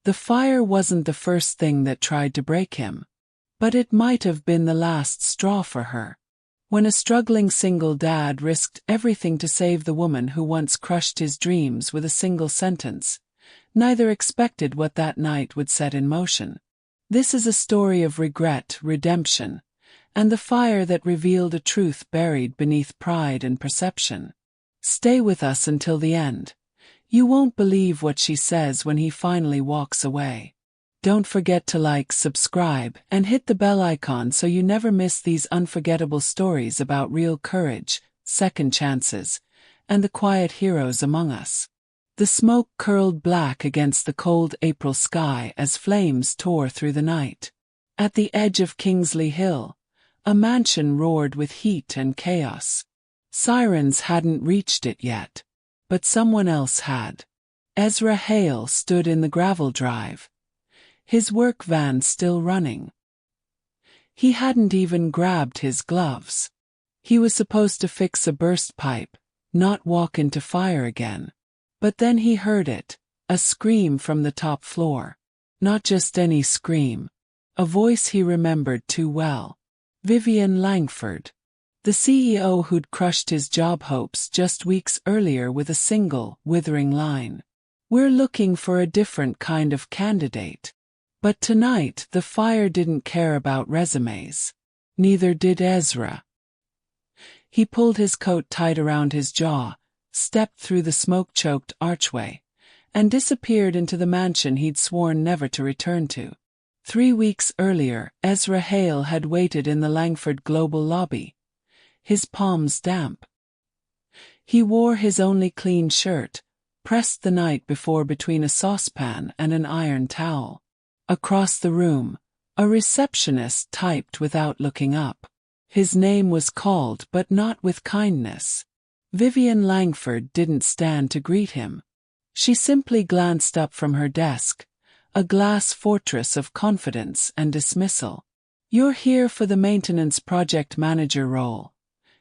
The fire wasn't the first thing that tried to break him, but it might have been the last straw for her. When a struggling single dad risked everything to save the woman who once crushed his dreams with a single sentence, neither expected what that night would set in motion. This is a story of regret, redemption, and the fire that revealed a truth buried beneath pride and perception. Stay with us until the end. You won't believe what she says when he finally walks away. Don't forget to like, subscribe, and hit the bell icon so you never miss these unforgettable stories about real courage, second chances, and the quiet heroes among us. The smoke curled black against the cold April sky as flames tore through the night. At the edge of Kingsley Hill, a mansion roared with heat and chaos. Sirens hadn't reached it yet, but someone else had. Ezra Hale stood in the gravel drive, his work van still running. He hadn't even grabbed his gloves. He was supposed to fix a burst pipe, not walk into fire again. But then he heard it, a scream from the top floor. Not just any scream. A voice he remembered too well. Vivian Langford, the CEO who'd crushed his job hopes just weeks earlier with a single, withering line. "We're looking for a different kind of candidate." But tonight the fire didn't care about resumes. Neither did Ezra. He pulled his coat tight around his jaw, stepped through the smoke-choked archway, and disappeared into the mansion he'd sworn never to return to. 3 weeks earlier, Ezra Hale had waited in the Langford Global lobby, his palms damp. He wore his only clean shirt, pressed the night before between a saucepan and an iron towel. Across the room, a receptionist typed without looking up. His name was called, but not with kindness. Vivian Langford didn't stand to greet him. She simply glanced up from her desk, a glass fortress of confidence and dismissal. "You're here for the maintenance project manager role?"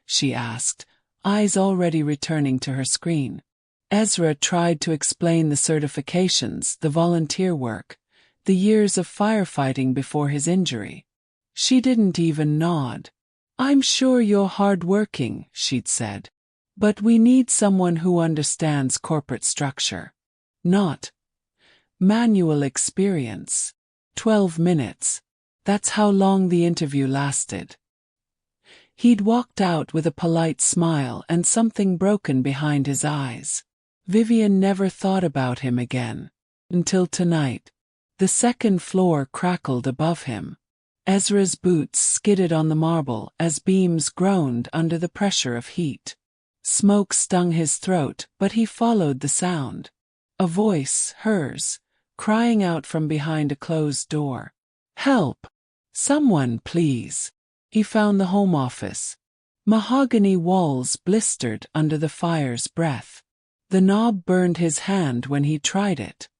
she asked, eyes already returning to her screen. Ezra tried to explain the certifications, the volunteer work, the years of firefighting before his injury. She didn't even nod. "I'm sure you're hard-working," she'd said. "But we need someone who understands corporate structure. Not manual experience." 12 minutes. That's how long the interview lasted. He'd walked out with a polite smile and something broken behind his eyes. Vivian never thought about him again. Until tonight. The second floor crackled above him. Ezra's boots skidded on the marble as beams groaned under the pressure of heat. Smoke stung his throat, but he followed the sound. A voice, hers, crying out from behind a closed door. "Help! Someone, please." He found the home office. Mahogany walls blistered under the fire's breath. The knob burned his hand when he tried it.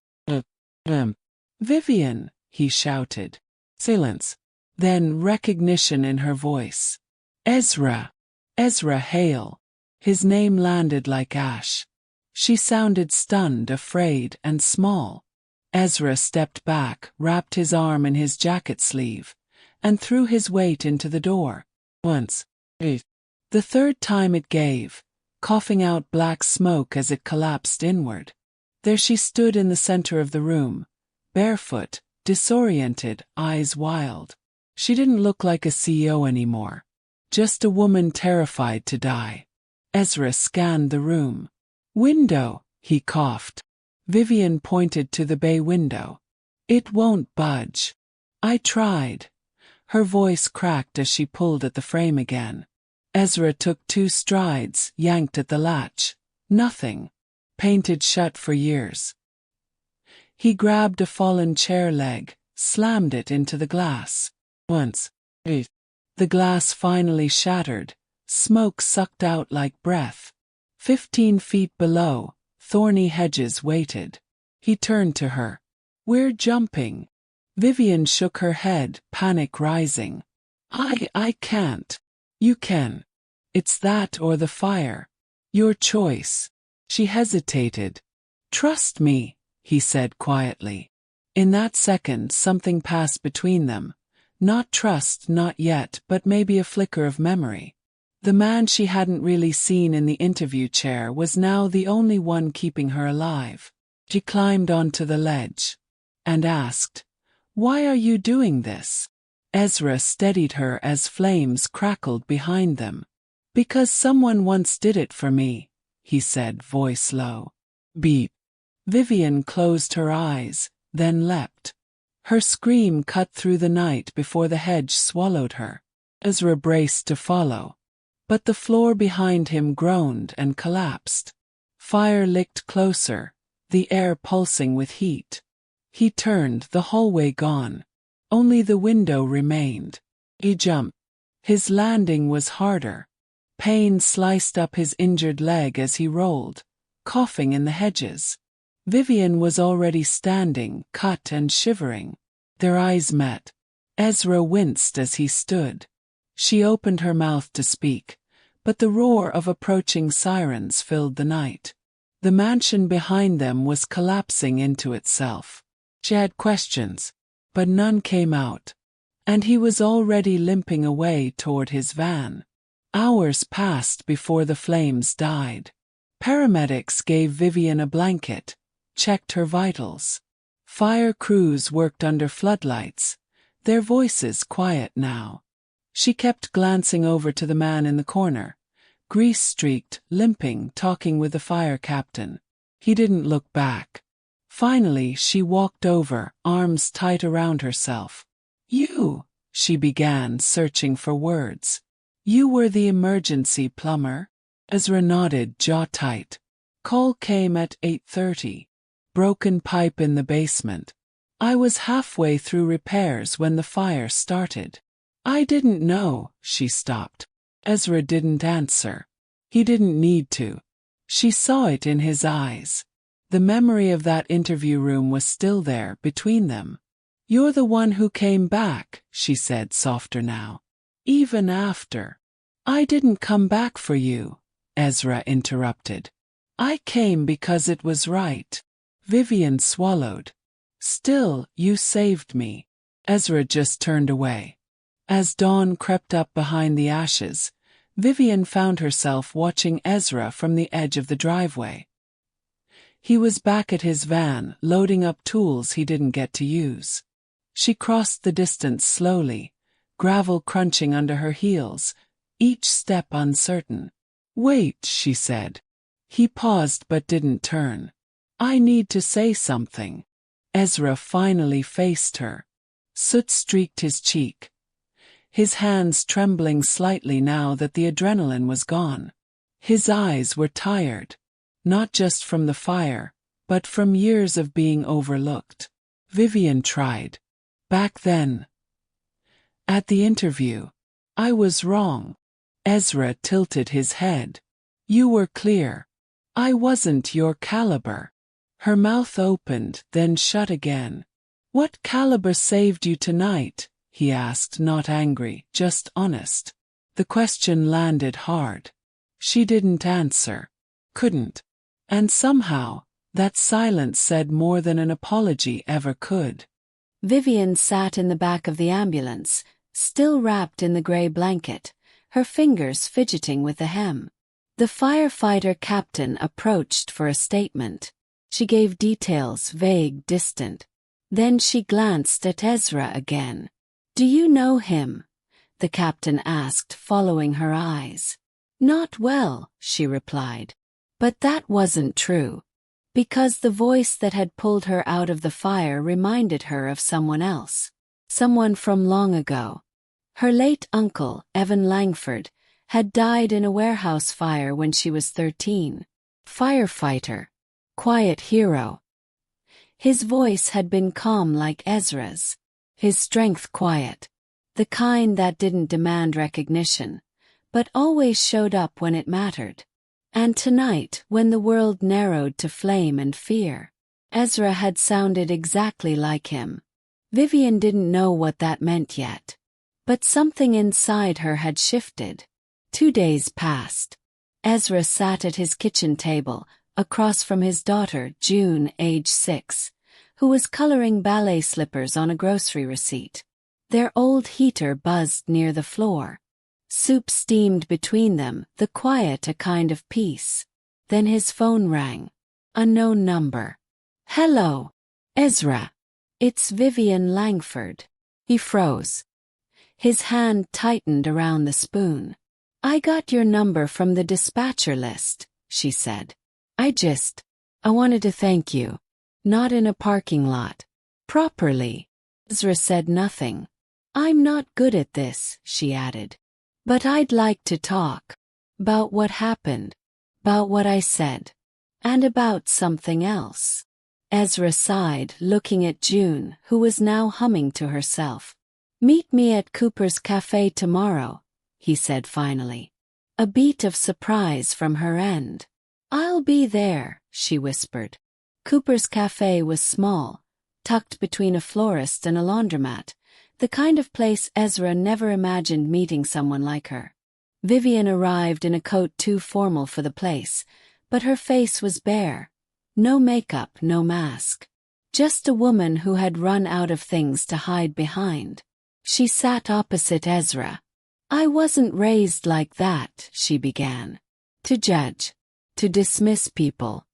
"Vivian," he shouted. Silence. Then recognition in her voice. "Ezra. Ezra Hale." His name landed like ash. She sounded stunned, afraid, and small. Ezra stepped back, wrapped his arm in his jacket sleeve, and threw his weight into the door. Once. The third time it gave, coughing out black smoke as it collapsed inward. There she stood in the center of the room, barefoot, disoriented, eyes wild. She didn't look like a CEO anymore. Just a woman terrified to die. Ezra scanned the room. "Window," he coughed. Vivian pointed to the bay window. "It won't budge." "I tried." Her voice cracked as she pulled at the frame again. Ezra took 2 strides, yanked at the latch. Nothing. Painted shut for years. He grabbed a fallen chair leg, slammed it into the glass. Once. The glass finally shattered. Smoke sucked out like breath. 15 feet below, thorny hedges waited. He turned to her. "We're jumping." Vivian shook her head, panic rising. I can't." "You can. It's that or the fire. Your choice." She hesitated. "Trust me," he said quietly. In that second, something passed between them. Not trust, not yet, but maybe a flicker of memory. The man she hadn't really seen in the interview chair was now the only one keeping her alive. She climbed onto the ledge and asked, "Why are you doing this?" Ezra steadied her as flames crackled behind them. "Because someone once did it for me," he said, voice low. Beep. Vivian closed her eyes, then leapt. Her scream cut through the night before the hedge swallowed her. Ezra braced to follow, but the floor behind him groaned and collapsed. Fire licked closer, the air pulsing with heat. He turned, the hallway gone. Only the window remained. He jumped. His landing was harder. Pain sliced up his injured leg as he rolled, coughing in the hedges. Vivian was already standing, cut and shivering. Their eyes met. Ezra winced as he stood. She opened her mouth to speak, but the roar of approaching sirens filled the night. The mansion behind them was collapsing into itself. She had questions, but none came out. And he was already limping away toward his van. Hours passed before the flames died. Paramedics gave Vivian a blanket, checked her vitals. Fire crews worked under floodlights, their voices quiet now. She kept glancing over to the man in the corner, grease-streaked, limping, talking with the fire captain. He didn't look back. Finally, she walked over, arms tight around herself. "You," she began, searching for words. "You were the emergency plumber?" Ezra nodded, jaw tight. "Call came at 8:30. Broken pipe in the basement. I was halfway through repairs when the fire started." "I didn't know," she stopped. Ezra didn't answer. He didn't need to. She saw it in his eyes. The memory of that interview room was still there, between them. "You're the one who came back," she said, softer now. "Even after." "I didn't come back for you," Ezra interrupted. "I came because it was right." Vivian swallowed. "Still, you saved me." Ezra just turned away. As dawn crept up behind the ashes, Vivian found herself watching Ezra from the edge of the driveway. He was back at his van, loading up tools he didn't get to use. She crossed the distance slowly, gravel crunching under her heels, each step uncertain. "Wait," she said. He paused but didn't turn. "I need to say something." Ezra finally faced her. Soot streaked his cheek, his hands trembling slightly now that the adrenaline was gone. His eyes were tired, not just from the fire, but from years of being overlooked. Vivian tried. "Back then, at the interview, I was wrong." Ezra tilted his head. "You were clear. I wasn't your caliber." Her mouth opened, then shut again. "What caliber saved you tonight?" he asked, not angry, just honest. The question landed hard. She didn't answer. Couldn't. And somehow, that silence said more than an apology ever could. Vivian sat in the back of the ambulance, still wrapped in the gray blanket, her fingers fidgeting with the hem. The firefighter captain approached for a statement. She gave details, vague, distant. Then she glanced at Ezra again. "Do you know him?" the captain asked, following her eyes. "Not well," she replied. But that wasn't true, because the voice that had pulled her out of the fire reminded her of someone else. Someone from long ago. Her late uncle, Evan Langford, had died in a warehouse fire when she was 13. Firefighter. Quiet hero. His voice had been calm like Ezra's. His strength quiet. The kind that didn't demand recognition, but always showed up when it mattered. And tonight, when the world narrowed to flame and fear, Ezra had sounded exactly like him. Vivian didn't know what that meant yet. But something inside her had shifted. 2 days passed. Ezra sat at his kitchen table, across from his daughter, June, age 6, who was coloring ballet slippers on a grocery receipt. Their old heater buzzed near the floor. Soup steamed between them, the quiet a kind of peace. Then his phone rang. Unknown number. "Hello, Ezra. It's Vivian Langford." He froze. His hand tightened around the spoon. "I got your number from the dispatcher list," she said. I wanted to thank you. Not in a parking lot. Properly." Ezra said nothing. "I'm not good at this," she added. "But I'd like to talk. About what happened. About what I said. And about something else." Ezra sighed, looking at June, who was now humming to herself. "Meet me at Cooper's Cafe tomorrow," he said finally. A beat of surprise from her end. "I'll be there," she whispered. Cooper's Cafe was small, tucked between a florist and a laundromat, the kind of place Ezra never imagined meeting someone like her. Vivian arrived in a coat too formal for the place, but her face was bare. No makeup, no mask. Just a woman who had run out of things to hide behind. She sat opposite Ezra. "I wasn't raised like that," she began. "To judge. To dismiss people.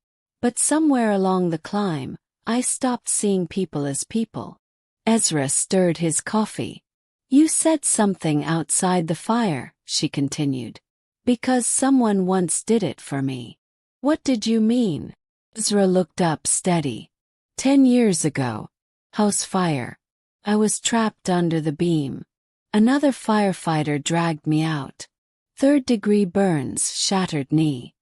But somewhere along the climb, I stopped seeing people as people." Ezra stirred his coffee. "You said something outside the fire," she continued. "Because someone once did it for me." "What did you mean?" Ezra looked up steady. 10 years ago. House fire. I was trapped under the beam. Another firefighter dragged me out. 3rd-degree burns, shattered knee.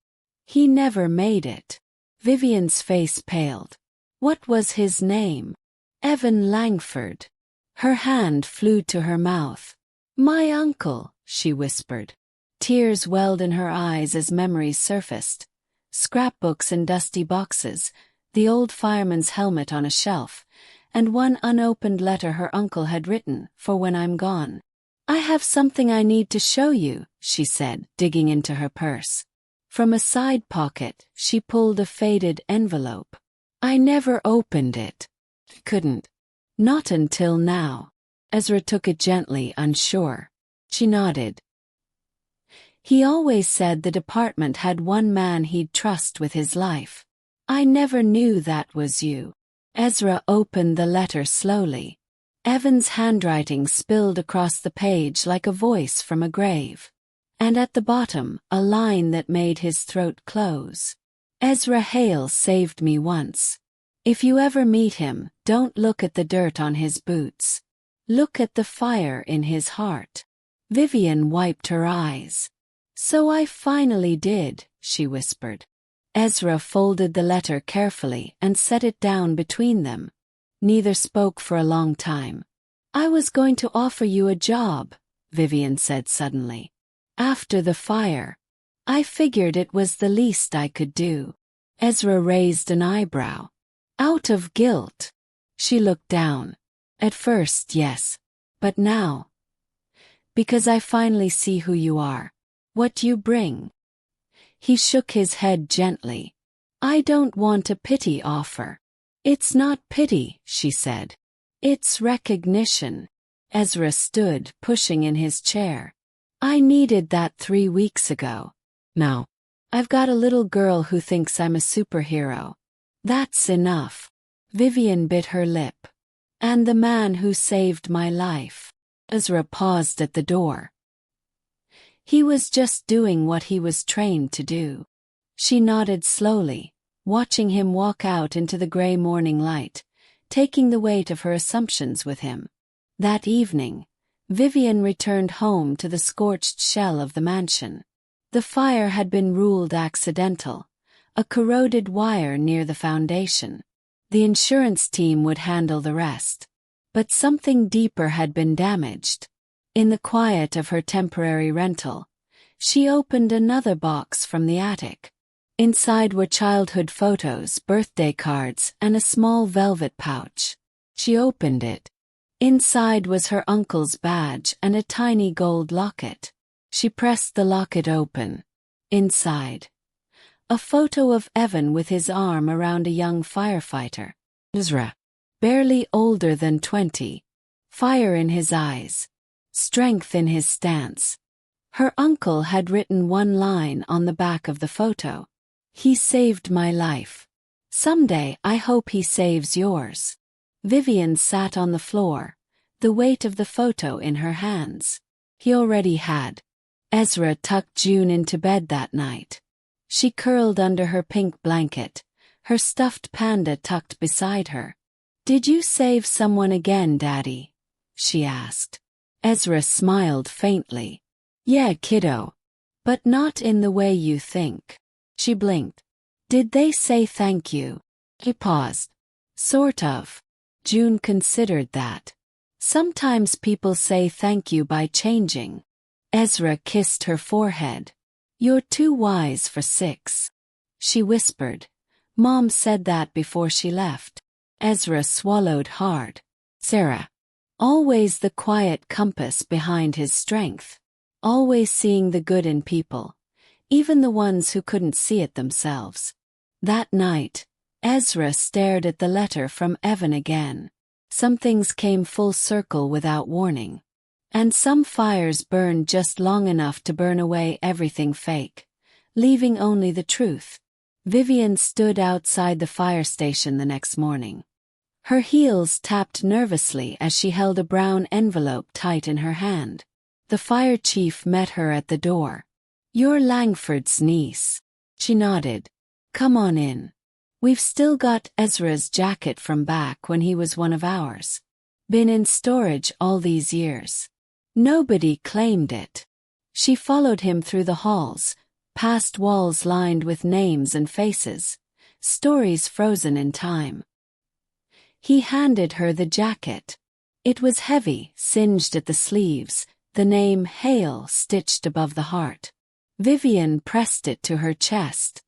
He never made it." Vivian's face paled. "What was his name?" "Evan Langford." Her hand flew to her mouth. "My uncle," she whispered. Tears welled in her eyes as memories surfaced. Scrapbooks in dusty boxes, the old fireman's helmet on a shelf, and one unopened letter her uncle had written, "For when I'm gone." "I have something I need to show you," she said, digging into her purse. From a side pocket, she pulled a faded envelope. "I never opened it." "Couldn't." "Not until now." Ezra took it gently, unsure. She nodded. "He always said the department had one man he'd trust with his life. I never knew that was you." Ezra opened the letter slowly. Evan's handwriting spilled across the page like a voice from a grave. And at the bottom, a line that made his throat close. "Ezra Hale saved me once. If you ever meet him, don't look at the dirt on his boots. Look at the fire in his heart." Vivian wiped her eyes. "So I finally did," she whispered. Ezra folded the letter carefully and set it down between them. Neither spoke for a long time. "I was going to offer you a job," Vivian said suddenly. "After the fire. I figured it was the least I could do." Ezra raised an eyebrow. "Out of guilt." She looked down. "At first, yes. But now. Because I finally see who you are. What you bring." He shook his head gently. "I don't want a pity offer." "It's not pity," she said. "It's recognition." Ezra stood, pushing in his chair. "I needed that 3 weeks ago. Now, I've got a little girl who thinks I'm a superhero. That's enough." Vivian bit her lip. "And the man who saved my life." Ezra paused at the door. "He was just doing what he was trained to do." She nodded slowly, watching him walk out into the gray morning light, taking the weight of her assumptions with him. That evening, Vivian returned home to the scorched shell of the mansion. The fire had been ruled accidental, a corroded wire near the foundation. The insurance team would handle the rest. But something deeper had been damaged. In the quiet of her temporary rental, she opened another box from the attic. Inside were childhood photos, birthday cards, and a small velvet pouch. She opened it. Inside was her uncle's badge and a tiny gold locket. She pressed the locket open. Inside, a photo of Evan with his arm around a young firefighter. "Ezra," barely older than 20. Fire in his eyes. Strength in his stance. Her uncle had written one line on the back of the photo. "He saved my life. Someday I hope he saves yours." Vivian sat on the floor, the weight of the photo in her hands. He already had. Ezra tucked June into bed that night. She curled under her pink blanket, her stuffed panda tucked beside her. "Did you save someone again, Daddy?" she asked. Ezra smiled faintly. "Yeah, kiddo. But not in the way you think." She blinked. "Did they say thank you?" He paused. "Sort of." June considered that. "Sometimes people say thank you by changing." Ezra kissed her forehead. "You're too wise for 6. She whispered. "Mom said that before she left." Ezra swallowed hard. Sarah. Always the quiet compass behind his strength. Always seeing the good in people, even the ones who couldn't see it themselves. That night, Ezra stared at the letter from Evan again. Some things came full circle without warning. And some fires burned just long enough to burn away everything fake, leaving only the truth. Vivian stood outside the fire station the next morning. Her heels tapped nervously as she held a brown envelope tight in her hand. The fire chief met her at the door. "You're Langford's niece." She nodded. "Come on in. We've still got Ezra's jacket from back when he was one of ours. Been in storage all these years. Nobody claimed it." She followed him through the halls, past walls lined with names and faces, stories frozen in time. He handed her the jacket. It was heavy, singed at the sleeves, the name Hale stitched above the heart. Vivian pressed it to her chest.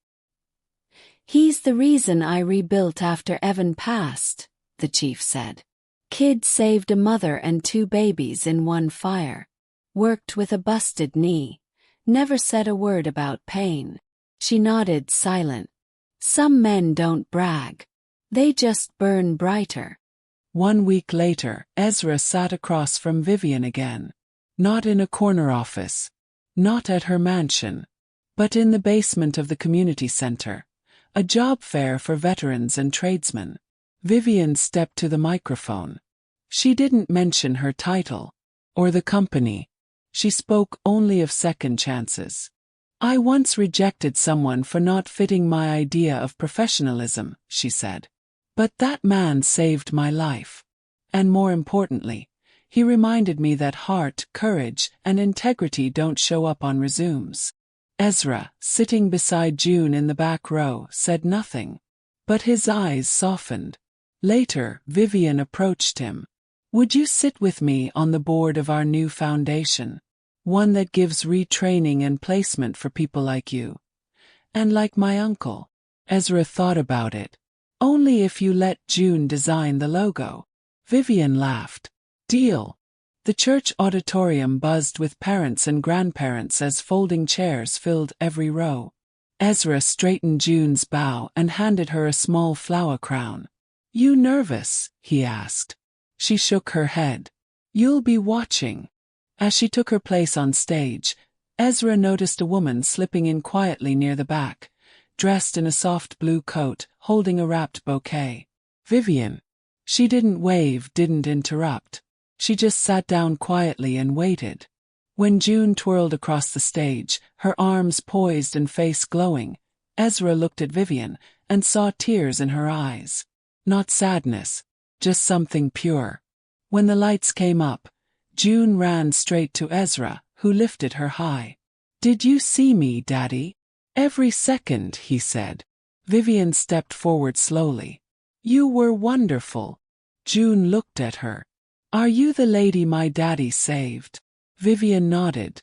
"He's the reason I rebuilt after Evan passed," the chief said. "Kid saved a mother and 2 babies in one fire. Worked with a busted knee. Never said a word about pain." She nodded, silent. "Some men don't brag. They just burn brighter." 1 week later, Ezra sat across from Vivian again. Not in a corner office. Not at her mansion. But in the basement of the community center. A job fair for veterans and tradesmen. Vivian stepped to the microphone. She didn't mention her title. Or the company. She spoke only of second chances. "I once rejected someone for not fitting my idea of professionalism," she said. "But that man saved my life. And more importantly, he reminded me that heart, courage, and integrity don't show up on resumes." Ezra, sitting beside June in the back row, said nothing. But his eyes softened. Later, Vivian approached him. "Would you sit with me on the board of our new foundation? One that gives retraining and placement for people like you. And like my uncle." Ezra thought about it. "Only if you let June design the logo." Vivian laughed. "Deal." The church auditorium buzzed with parents and grandparents as folding chairs filled every row. Ezra straightened June's bow and handed her a small flower crown. "You nervous?" he asked. She shook her head. "You'll be watching." As she took her place on stage, Ezra noticed a woman slipping in quietly near the back, dressed in a soft blue coat, holding a wrapped bouquet. Vivian. She didn't wave, didn't interrupt. She just sat down quietly and waited. When June twirled across the stage, her arms poised and face glowing, Ezra looked at Vivian and saw tears in her eyes. Not sadness, just something pure. When the lights came up, June ran straight to Ezra, who lifted her high. "Did you see me, Daddy?" "Every second," he said. Vivian stepped forward slowly. "You were wonderful." June looked at her. "Are you the lady my daddy saved?" Vivian nodded.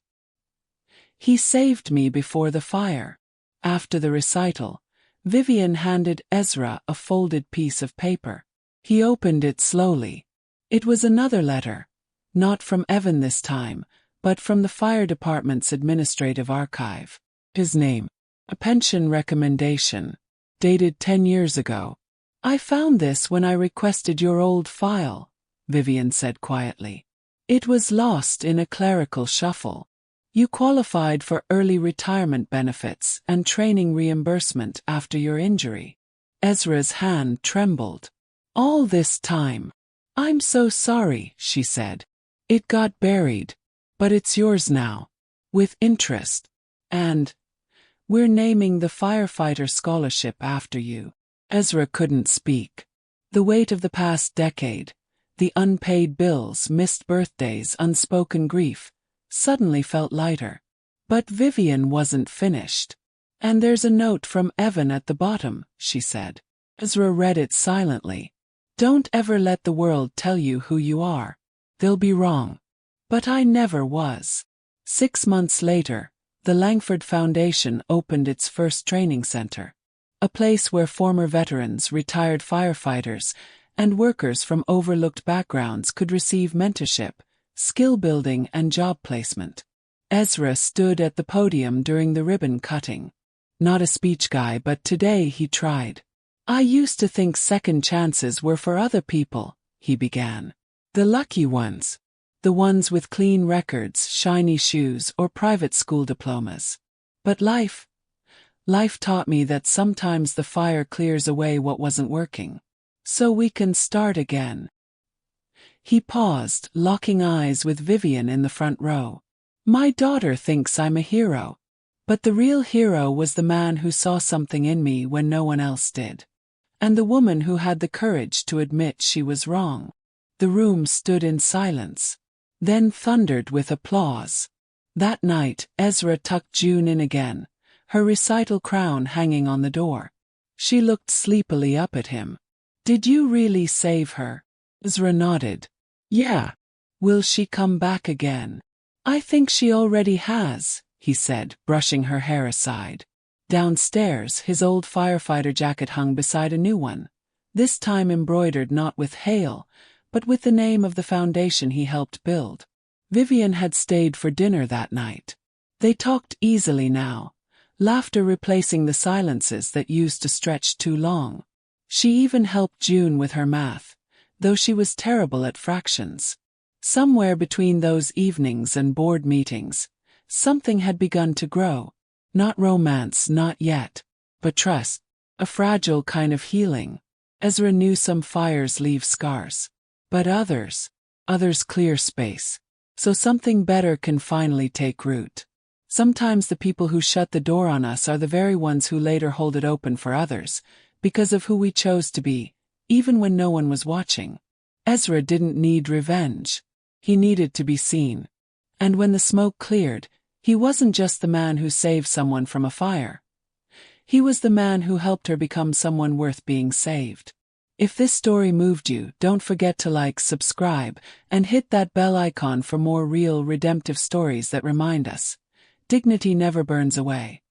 "He saved me before the fire." After the recital, Vivian handed Ezra a folded piece of paper. He opened it slowly. It was another letter. Not from Evan this time, but from the fire department's administrative archive. His name. A pension recommendation. Dated 10 years ago. I found this when I requested your old file, Vivian said quietly. It was lost in a clerical shuffle. You qualified for early retirement benefits and training reimbursement after your injury. Ezra's hand trembled. All this time. I'm so sorry, she said. It got buried. But it's yours now. With interest. And we're naming the firefighter scholarship after you. Ezra couldn't speak. The weight of the past decade, the unpaid bills, missed birthdays, unspoken grief, suddenly felt lighter. But Vivian wasn't finished. And there's a note from Evan at the bottom, she said. Ezra read it silently. Don't ever let the world tell you who you are. They'll be wrong. But I never was. 6 months later, the Langford Foundation opened its first training center. A place where former veterans, retired firefighters, and workers from overlooked backgrounds could receive mentorship, skill building, and job placement. Ezra stood at the podium during the ribbon cutting. Not a speech guy, but today he tried. I used to think second chances were for other people, he began. The lucky ones. The ones with clean records, shiny shoes, or private school diplomas. But life taught me that sometimes the fire clears away what wasn't working. So we can start again. He paused, locking eyes with Vivian in the front row. My daughter thinks I'm a hero. But the real hero was the man who saw something in me when no one else did. And the woman who had the courage to admit she was wrong. The room stood in silence. Then thundered with applause. That night, Ezra tucked June in again, her recital crown hanging on the door. She looked sleepily up at him. Did you really save her? Ezra nodded. Yeah. Will she come back again? I think she already has, he said, brushing her hair aside. Downstairs, his old firefighter jacket hung beside a new one, this time embroidered not with hail, but with the name of the foundation he helped build. Vivian had stayed for dinner that night. They talked easily now, laughter replacing the silences that used to stretch too long. She even helped June with her math, though she was terrible at fractions. Somewhere between those evenings and board meetings, something had begun to grow. Not romance, not yet, but trust, a fragile kind of healing. Ezra knew some fires leave scars. But others clear space. So something better can finally take root. Sometimes the people who shut the door on us are the very ones who later hold it open for others, because of who we chose to be, even when no one was watching. Ezra didn't need revenge. He needed to be seen. And when the smoke cleared, he wasn't just the man who saved someone from a fire. He was the man who helped her become someone worth being saved. If this story moved you, don't forget to like, subscribe, and hit that bell icon for more real, redemptive stories that remind us. Dignity never burns away.